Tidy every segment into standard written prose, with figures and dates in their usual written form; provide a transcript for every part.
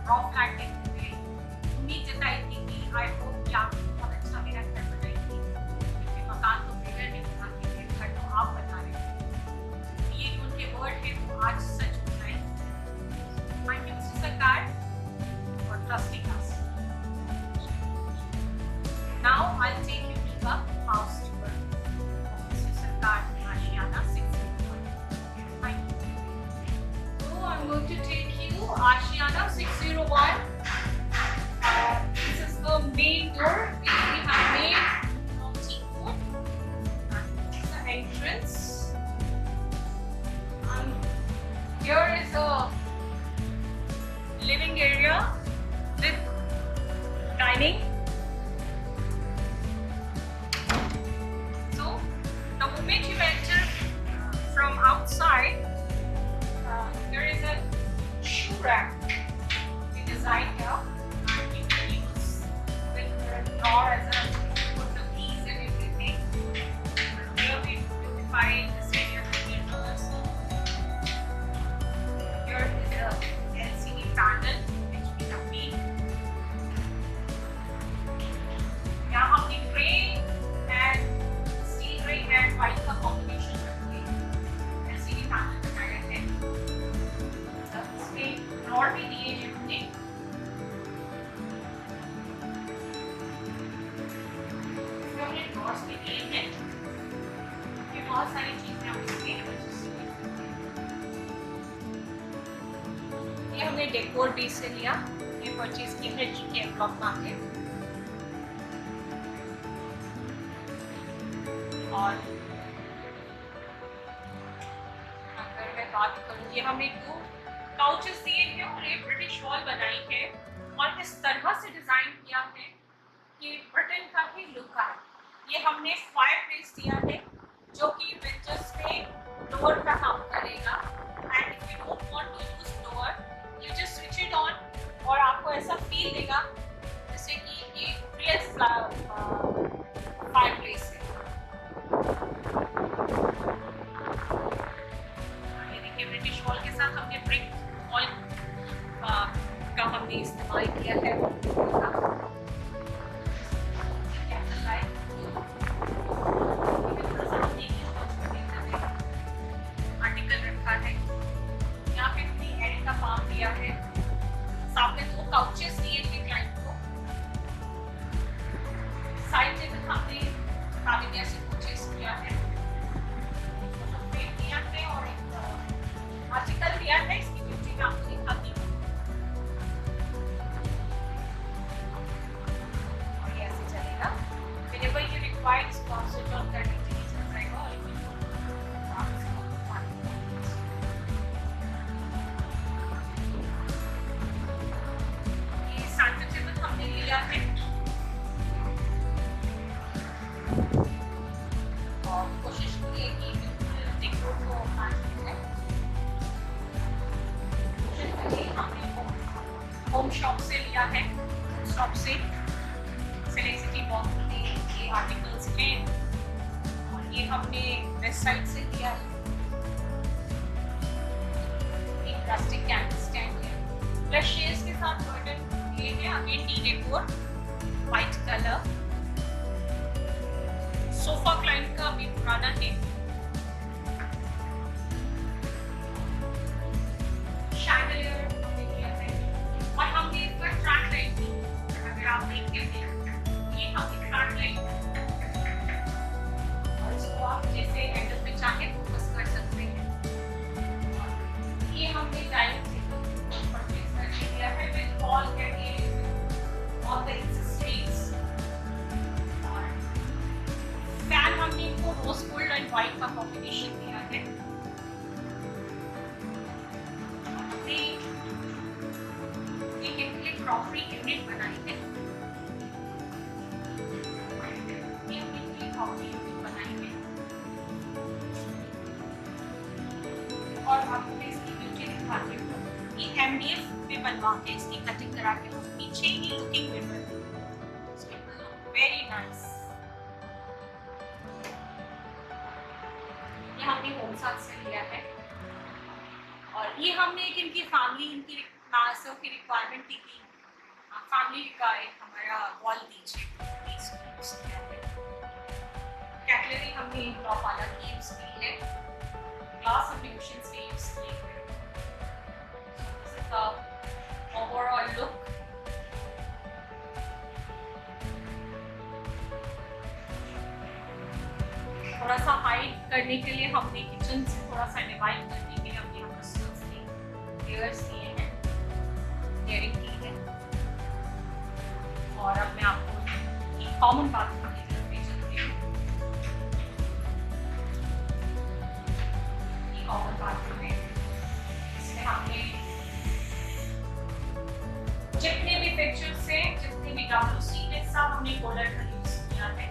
Raw flat देखते हुए उम्मीद जताई थी कि आई होप कि आप बहुत अच्छा मेरा घर बनाएंगे, क्योंकि मकान तो बिल्डर ने बना के दिए, घर तो आप बना रहे हैं। ये जो उनके वर्ड है वो आज सच हो जाए। Thank you mister Sarkar for trusting us. Now I will take you to the house tour of mister Sarkar आशियाना 601। Thank you. So I'm going to take you Ashiana 601. This is the main door which we have made from teakwood. And this is the entrance. And here is a living area with dining. So the moment you enter from outside, there is a shoe rack we designed here, and you can use with the drawer as a put the keys and everything. And here we beautified this area with mirrors. Here is a LCD panel which we have made. यहाँ हमने grey and steel grey and white का combination करके LCD panel बनाया है। इसमें rod भी दिए हैं हमने। इसमें हमने डॉट्स भी दिए हैं। ये बहुत सारी चीजें हम इसमें ये हमने डेकोर भी से लिया। ये परचेज की है जीके ब्लॉक मार्केट। और अगर मैं बात करूँ, ये हमने दो काउचेस दिए हैं और एक ब्रिटिश वॉल बनाई है और इस तरह से डिजाइन किया है कि ब्रिटेन का ही लुक आए। ये हमने फायरप्लेस दिया है जो कि विंटर्स में डोर का काम करेगा। And if you don't want to use door, you just switch it on और आपको ऐसा फील देगा जैसे कि ये रियल फायरप्लेस है। ये देखिए ब्रिटिश वॉल के साथ हमने ब्रिक वॉल का हमने इस्तेमाल किया है। आर्टिकल रखा है यहाँ पे हमने एड का काम दिया है। सामने दो काउचेस दिए थे क्लाइंट को। साइड टेबल हमने काविनिया से परचेज किया है। दिया है और एक आर्टिकल दिया है। इसकी ब्यूटी मैं आपको दिखाती हूँ। और ये ऐसे चलेगा। Whenever you require इसको आप स्विच ऑन करने के लिए चल जाएगा और आप इसको ये सेंटर टेबल हमने लिया है और कोशिश की है कि बिल्कुल डेकोर को मैच करें। हमने होम शॉप से लिया है। शॉप से सेलेक्सिटी बॉक्स में ये आर्टिकल्स हैं और ये हमने वेस्ट साइड से लिया है। एक प्लास्टिक कैंडल स्टैंड है प्लस शेड्स के साथ बटन ये है। Again T decor white colour. Sofa client का अभी पुराना है। शैंडलियर हमने लिया है और हमने इसका ट्रैक लाइट दी। अगर आप देखते हैं ये हमने ट्रैक लाइट और इसको आप जैसे एंगल पे चाहे फोकस कर सकते हैं। ये हमने डाइनिंग टेबल परचेज करके लिया है विद ऑल द एक्सेसरीज। और फैन हमने इनको रोज गोल्ड एंड व्हाइट का कॉम्बिनेशन दिया है। हमने क्रॉकरी यूनिट बनाई है। ये हमने क्रॉकरी यूनिट बनाई है और आपको इसकी ब्यूटी दिखाती हूँ। ये एमडीएफ में बनवा के इसकी कटिंग करा के पीछे ही लुकिंग मिरर वेरी नाइस। ये हमने होम साथ से लिया है और ये हमने एक इनकी फैमिली इनकी पैसों की रिक्वायरमेंट थी कि फैमिली का एक हमारा वॉल दीजिए, कैटलरी हमने वाला की यूज की है, ग्लास हमने ओशन से यूज की है। This is the overall look. थोड़ा सा हाइड करने के लिए हमने किचन से थोड़ा सा डिवाइड करने के लिए हमने लेयर्स दिए हैं, लेयरिंग की है। और अब मैं आपको एक कॉमन बाथरूम की तरफ ले चलती हूँ। ये कॉमन बाथरूम है, इसमें हमने जितने भी पिक्चर्स हैं, जितने भी WC है, सब हमने कोलर का यूज किया है।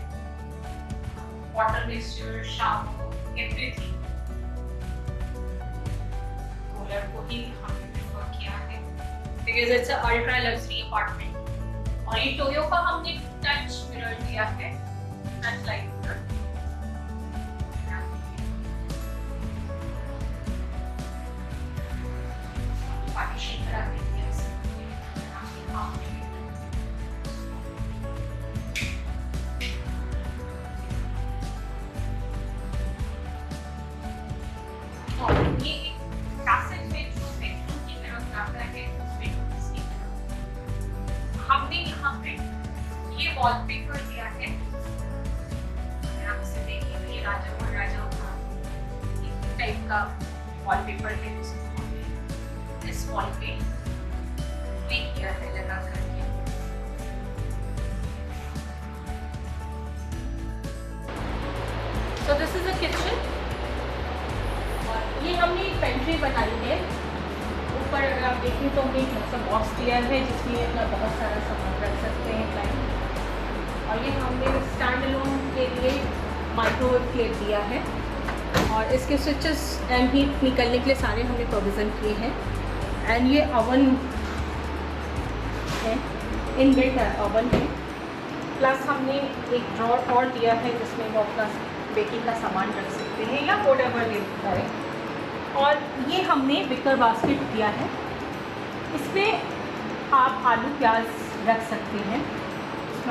Water mixture, shower, everything Kohler को ही हमने प्रेफर किया है because it's a ultra luxury apartment. और ये टोयो का हमने टच मिरर दिया है, टच लाइट मिरर। पार्टीशन करा देते हैं वॉलपेपर दिया है। आप इसे देखिए, ये राजा महाराजाओं का टाइप का वॉलपेपर है। इस वॉल पे पेंट किया है लगा करके। So this is a kitchen। और ये हमने एक पेंट्री बनाई है। ऊपर अगर आप देखें तो हमने एक बॉक्स दिया है जिसमें अपना बहुत सारा सामान रख सकते हैं क्लाइंट। और ये हमने स्टैंड अलोन के लिए माइक्रोवेव प्लेट दिया है। और इसके स्विचेस एंड हीट निकलने के लिए सारे हमने प्रोविज़न किए हैं। एंड ये ओवन है, इनबिल्ट ओवन है। प्लस हमने एक ड्रॉर और दिया है जिसमें वो अपना बेकिंग का सामान रख सकते हैं या व्हाटएवर ले करें। और ये हमने विकर बास्केट दिया है, इसमें आप आलू प्याज रख सकते हैं।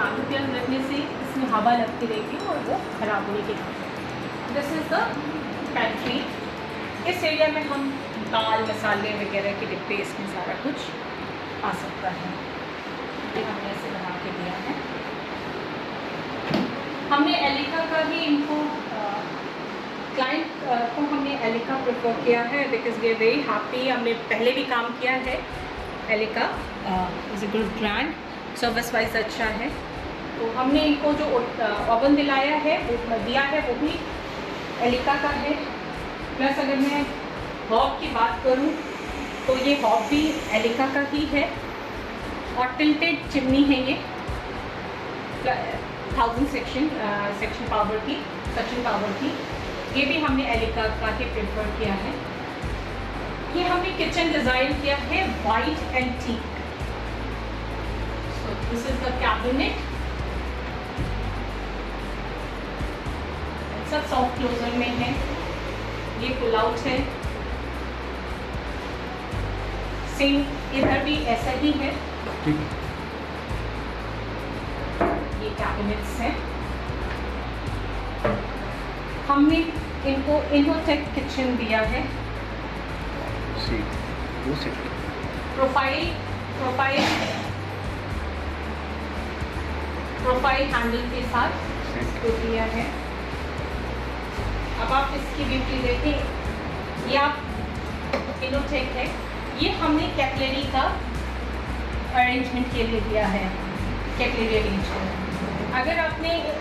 आलू प्याज रखने से इसमें हवा लगती रहेगी और वो खराब होने के। This is the pantry. इस एरिया में हम दाल मसाले वगैरह के डिब्बे, इसमें सारा कुछ आ सकता है। ये हमने ऐसे बना के दिया है। हमने एलिका का ही इनको क्लाइंट को हमने एलिका प्रेफर किया है because we are very happy. हमने पहले भी काम किया है। Elica is a good brand, service wise अच्छा है। तो हमने इनको जो ओवन दिलाया है वो दिया है वो भी एलिका का है। प्लस अगर मैं हॉब की बात करूं तो ये हॉब भी एलिका का ही है। और टिल्टेड चिमनी है ये 1000 सेक्शन पावर की, सक्शन पावर की। ये भी हमने एलिका का ही प्रेफर किया है। ये हमने किचन डिज़ाइन किया है white and teak. This is the cabinet। सब सॉफ्ट क्लोजर में है। ये पुल आउट है। सिंक इधर भी ऐसा ही है। ये कैबिनेट्स हैं। हमने इनको इनोटेक किचन दिया है। प्रोफाइल हैंडल के साथ इसको दिया है। अब आप इसकी ब्यूटी देखें, ये आप इनोटेक है। ये हमने कैटलरी का अरेंजमेंट के लिए दिया है, कैटलरी अरेंजमेंट। अगर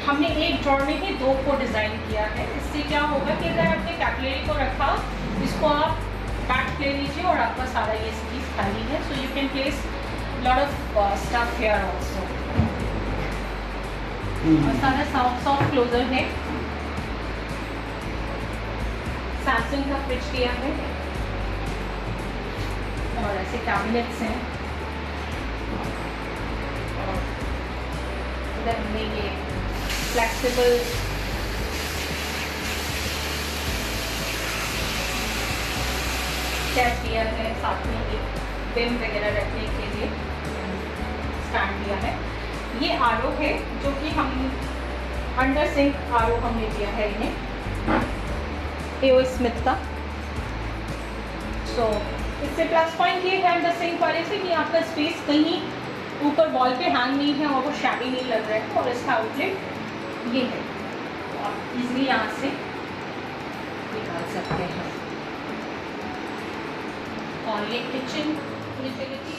हमने एक ड्रॉर में ही 2 को डिज़ाइन किया है। इससे क्या होगा कि अगर आपने कैटलरी को रखा, इसको आप बैक ले लीजिए और आपका सारा ये स्पेस खाली है। So you can place lot of stuff here also. और सारा सॉफ्ट क्लोजर है। सैमसंग का फ्रिज दिया है। और ऐसे कैबिनेट्स हैं। और इधर हमने ये फ्लेक्सिबल चेयर दिया है, साथ में एक पेन वगैरह रखने के लिए स्टैंड दिया है। ये आरओ है जो कि हम अंडर सिंक आरओ हमने दिया है इन्हें, एओ स्मिथ का। सो इससे प्लस पॉइंट ये है अंडर सिंक वाले से कि आपका स्पेस कहीं ऊपर वॉल पे हैंग नहीं है और वो शैबी नहीं लग रहा है। और इसका आउटलेट ये है, आप इजीली यहाँ से निकाल सकते हैं। और ये किचन यूटिलिटी,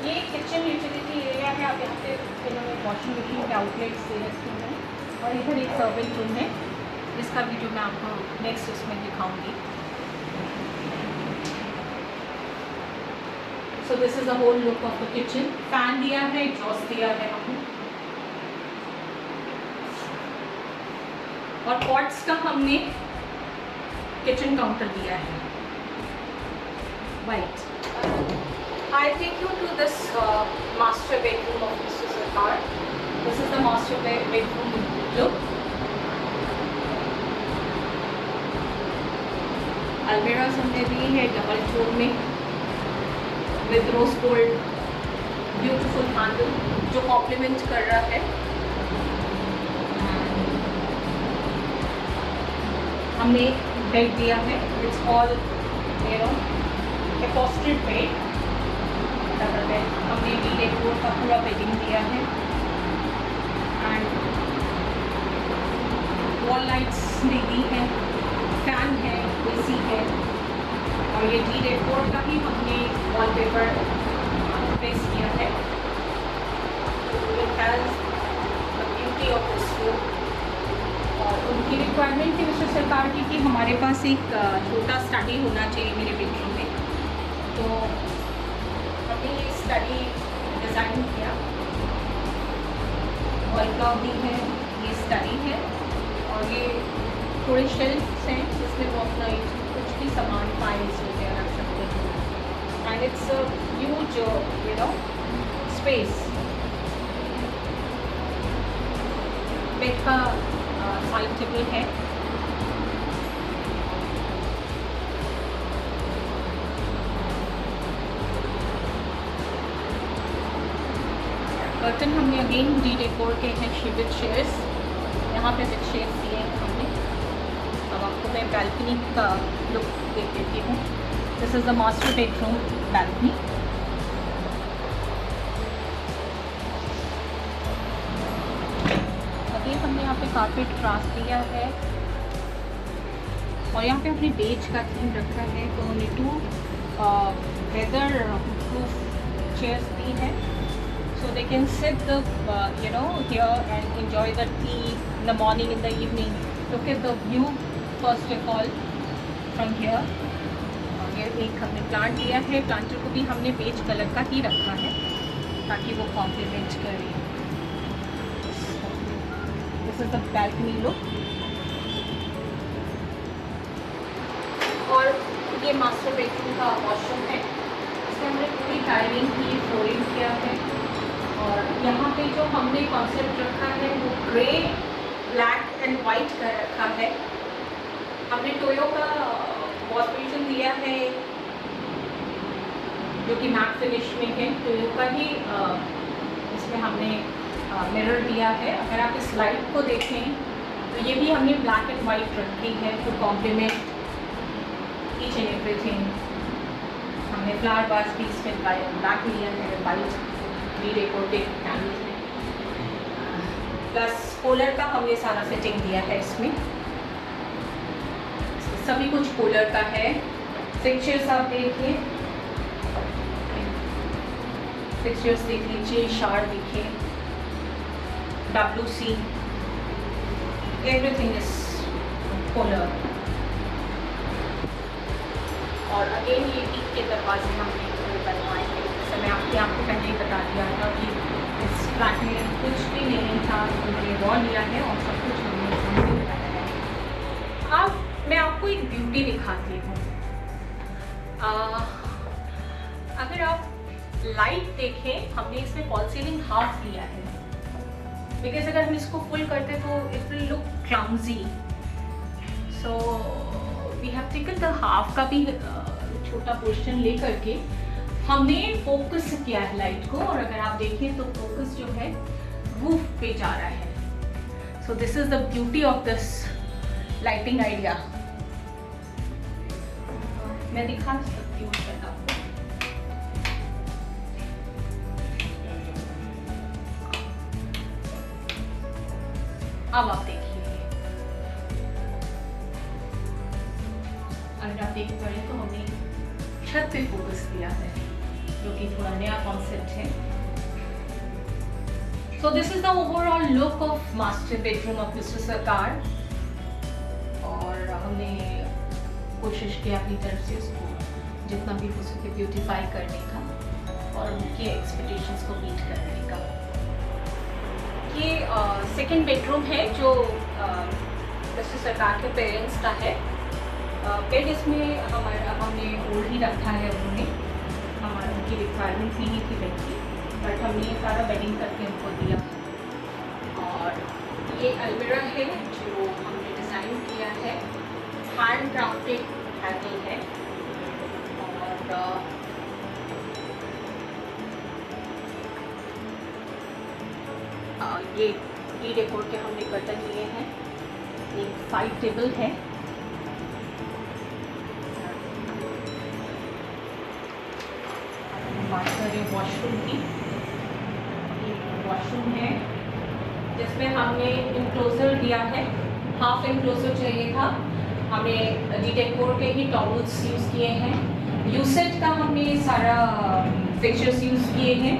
ये किचन यूटिलिटी एरिया है। आप यहाँ पे इन्होंने वॉशिंग मशीन के आउटलेट्स दे रखे हैं। और इधर एक सर्वेंट रूम है, इसका भी जो मैं आपको नेक्स्ट उसमें दिखाऊंगी। So this is the whole look of the kitchen. Fan दिया है, एग्जॉस्ट दिया है हमने, और पॉट्स का हमने किचन काउंटर दिया है white. I take you to this master bedroom of Mr. Sarkar. This is the master bedroom look. Almirahs हमने दी है डबल टोन में with rose gold beautiful handle जो कॉम्प्लीमेंट कर रहा है। हमने बेड दिया है, इट्स ऑल अपॉस्ट्रेट बेड। हमने भी डेकोर का पूरा बेडिंग दिया है एंड वॉल लाइट्स भी दी है, फैन है, एसी है। और ये डी डेकोर का ही हमने वॉलपेपर प्लेस किया है। It has the beauty of this room. और उनकी रिक्वायरमेंट थी मिस्टर सरकार की कि हमारे पास एक छोटा स्टडी होना चाहिए मेरे बेडरूम में, तो हमने ये स्टडी डिज़ाइन किया। वॉल क्लॉक भी है, ये स्टडी है, और ये थोड़े शेल्फ्स हैं जिसमें वो अपना कुछ भी सामान फाइल्स वगैरह रख सकते हैं। And it's huge space. Bed का साइड टेबल है। कर्टन हमने अगेन डी डेकोर के हैं, शिविट चेयर्स, यहाँ पे विद शेयर्स दिए हैं हमने। अब आपको मैं बैल्कनी का लुक दे देती हूँ। This is the master bedroom balcony. Again हमने यहाँ पे कारपेट क्रास दिया है, और यहाँ पे हमने बेज का थीम रखा है, तो हमने 2 वेदर प्रूफ चेयर्स दी है। So they can sit here and enjoy the tea in the morning, in the evening. Look at the view first of all from here. और ये एक हमने प्लांट लिया है, प्लांटर को भी हमने बेज कलर का ही रखा है ताकि वो कॉम्प्लीमेंट करे। This is the balcony look. और ये मास्टर बेडरूम का वॉशरूम है, इसमें हमने पूरी टाइलिंग की, फ्लोरिंग किया है। और यहाँ पे जो हमने कॉन्सेप्ट रखा है वो ग्रे, ब्लैक एंड वाइट का रखा है। हमने टोयो का वॉश बेसिन दिया है जो कि मैट फिनिश में है, टोयो का ही इसमें हमने मिरर दिया है। अगर आप इस लाइट को देखें तो ये भी हमने ब्लैक एंड वाइट रखी है to complement each and everything. हमने फ्लावर वास भी इसमें ब्लैक लिया है, वाइट डेकोरेटिव कैंडल्स में, प्लस कूलर का हमने सारा सेटिंग दिया है इसमें। सभी कुछ कूलर का है। फिक्चर्स आप देखिए, फिक्चर्स देख लीजिए, शार देखिए, WC, एवरीथिंग इज कूलर। और अगेन ये टीक के दरवाजे हमने बनवाए हैं। जैसे मैं आपको पहले ही बता दिया था कि इस फ्लैट में कुछ भी नहीं था, हमने वॉल लिया है और सब कुछ हमने इसमें लगाया है। अब मैं आपको एक ब्यूटी दिखाती हूँ। अगर आप लाइट देखें, हमने इसमें फॉल सीलिंग हाफ दिया है, बिकॉज अगर हम इसको फुल करते तो it will look clumsy. So we have taken the half का भी एक छोटा पोर्शन ले करके हमने फोकस किया है लाइट को, और अगर आप देखें तो फोकस जो है रूफ पे जा रहा है। सो this is the beauty of this lighting idea. मैं दिखा सकती हूँ आपको। अब आप देखिए, अगर आप देख पा रहे तो हमने छत पे फोकस किया है, जो कि थोड़ा नया कॉन्सेप्ट है। सो this is the overall look of master bedroom of mister सरकार, और हमने कोशिश की अपनी तरफ से उसको जितना भी हो सके ब्यूटीफाई करने का और उनके एक्सपेक्टेशंस को मीट करने का। ये सेकंड बेडरूम है जो मिस्टर सरकार के पेरेंट्स का है। बेड इसमें हमने ओढ़ ही रखा है, उन्होंने उनकी रिक्वायरमेंट नहीं थी बेड की, बट हमने ये सारा बेडिंग करके उनको दिया। और ये अलमीरा है जो हमने डिज़ाइन किया है, हैंड क्राफ्टेड हैंडल है। और ये डी डेकोर के हमने कर्टन लिए हैं। एक साइड टेबल है, बात करें वॉशरूम की, वॉशरूम है जिसमें हमने इंक्लोजर दिया है। हाफ इंक्लोजर चाहिए था, हमने डी डेकोर के ही टॉवल्स यूज़ किए हैं। यूसेट का हमने सारा फिक्चर्स यूज़ किए हैं।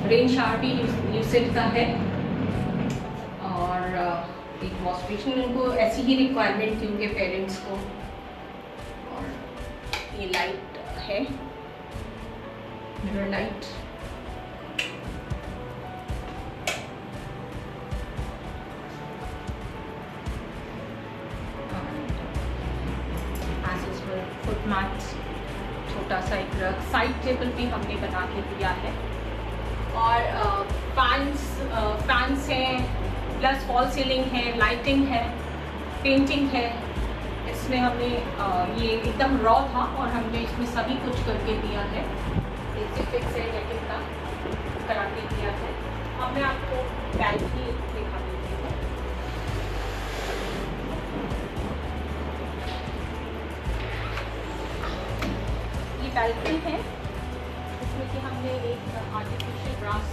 रेन शावर भी यूसेट का है, और एक वॉश बेसिन, उनको ऐसी ही रिक्वायरमेंट थी उनके पेरेंट्स को। और ये लाइट है, मिरर लाइट। फुट मैट, छोटा सा एक रग, साइड टेबल भी हमने बना के दिया है। और फैंस हैं, प्लस फॉल सीलिंग है, लाइटिंग है, पेंटिंग है। इसमें हमने ये एकदम रॉ था और हमने इसमें सभी कुछ करके दिया है। फिक्स है जैकेट का करा के दिया है। अब मैं आपको बैल्कनी दिखा देती हूँ। ये बैल्कनी है, इसमें कि हमने एक आर्टिफिशियल ग्रास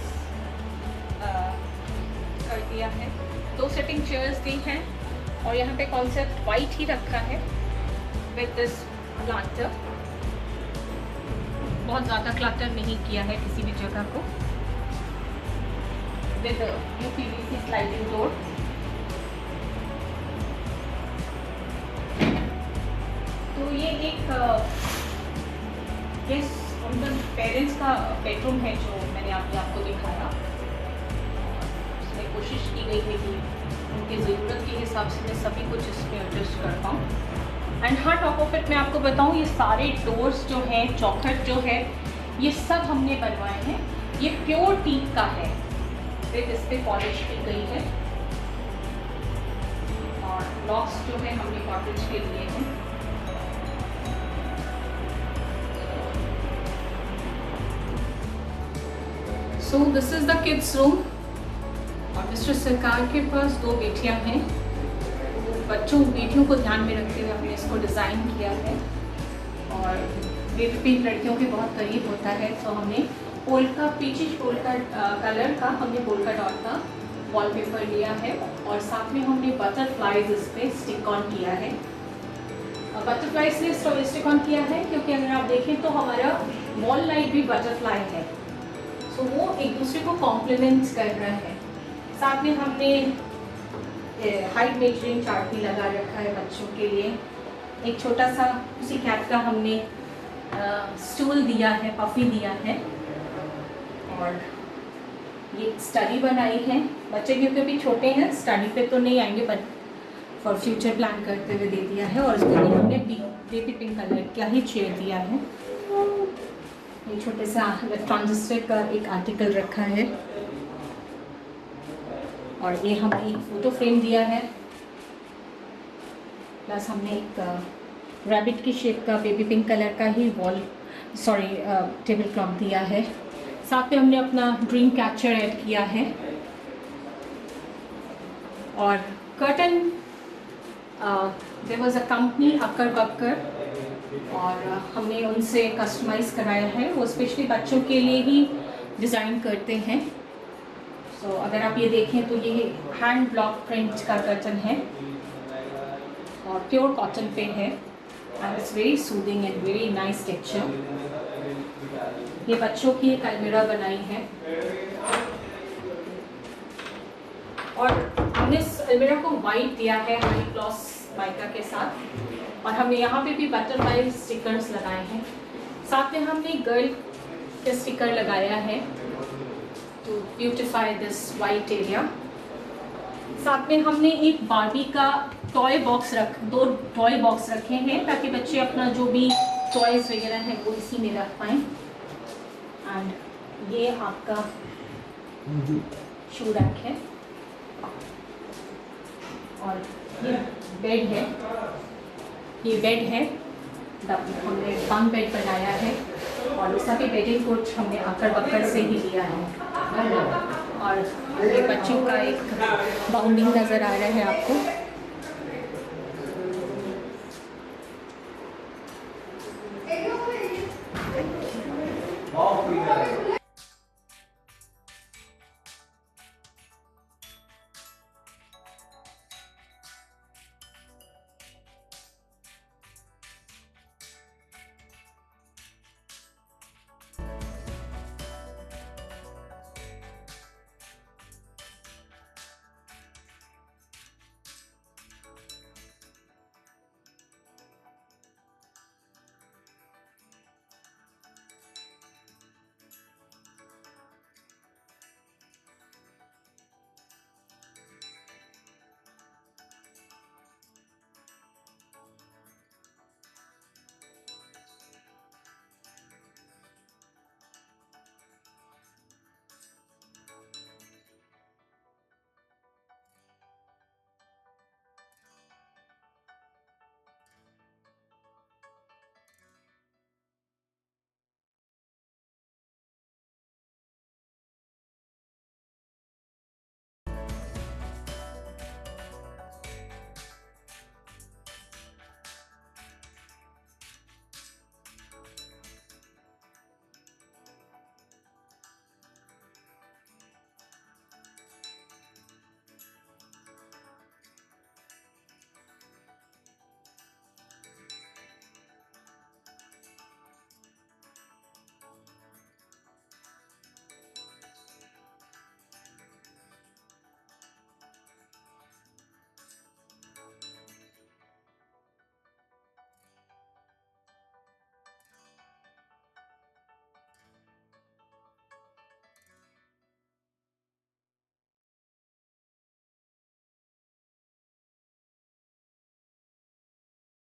कर दिया है। 2 सेटिंग चेयर्स दी हैं, और यहाँ पे कॉन्सेप्ट वाइट ही रखा है विद दिस प्लांटर। बहुत ज़्यादा क्लटर नहीं किया है किसी भी जगह को। With UPVC sliding door. तो ये एक उनका पेरेंट्स का बेडरूम है जो मैंने आपको दिखाया। उसमें कोशिश की गई है कि उनकी ज़रूरत के हिसाब से मैं सभी कुछ इसमें एडजस्ट कर पाऊँ। एंड हाँ, टॉप ऑफ इट मैं आपको बताऊँ, ये सारे डोर्स जो हैं, चौखट जो है, ये सब हमने बनवाए हैं। ये प्योर टीक का है, फिर इस पर पॉलिश की गई है। और लॉक्स जो है हमने कॉटेज के लिए हैं। सो this is the kids room. और मिस्टर सरकार के पास 2 बेटियां हैं, बेटियों को ध्यान में रखते हुए हमने इसको डिज़ाइन किया है। और बेबी पिंक लड़कियों के बहुत करीब होता है, तो हमने पोल्का, पीचिश पोल्का कलर का हमने पोल्का डॉट का वॉलपेपर लिया है। और साथ में हमने बटरफ्लाइज इस पर स्टिक ऑन किया है। बटरफ्लाइज ने स्टिक ऑन किया है क्योंकि अगर आप देखें तो हमारा वॉल लाइट भी बटरफ्लाई है, सो वो एक दूसरे को कॉम्प्लीमेंट्स कर रहा है। साथ में हमने हाइट मेजरिंग चार्ट भी लगा रखा है बच्चों के लिए। एक छोटा सा उसी कैट का हमने स्टूल दिया है, पफी दिया है। और ये स्टडी बनाई है, बच्चे क्योंकि अभी छोटे हैं, स्टडी पे तो नहीं आएंगे, बट फॉर फ्यूचर प्लान करते हुए दे दिया है। और उसके लिए हमने बेबी पिंक कलर का ही चेयर दिया है। ये छोटे सा ट्रांजिस्टर का एक आर्टिकल रखा है। और ये हमने एक फ़ोटो फ्रेम दिया है, प्लस हमने एक रैबिट की शेप का बेबी पिंक कलर का ही टेबल क्लॉथ दिया है। साथ में हमने अपना ड्रीम कैचर ऐड किया है और curtain there was a company अक्कर बक्कर और हमने उनसे कस्टमाइज़ कराया है। वो स्पेशली बच्चों के लिए ही डिज़ाइन करते हैं। सो अगर आप ये देखें तो ये हैंड ब्लॉक प्रिंट का कर्टन है और प्योर कॉटन पे है and it's very soothing and very nice texture. ये बच्चों की एक अलमीरा बनाई है और हमने इस अलमीरा को वाइट दिया है हाई ग्लॉस माइका के साथ और हमने यहाँ पे भी बटरफ्लाई स्टिकर्स लगाए हैं। साथ में हमने गर्ल के स्टिकर लगाया है to beautify this white area. साथ में हमने एक बार्बी का दो टॉय बॉक्स रखे हैं ताकि बच्चे अपना जो भी टॉयज़ वगैरह है वो इसी में रख पाएँ। एंड ये आपका शू रैक है और ये बेड है हमने बंक बेड बनाया है और इसका भी बेडिंग कोच हमने आकर बक्कर से ही लिया है और ये बच्चों का एक बाउंडिंग नज़र आ रहा है आपको।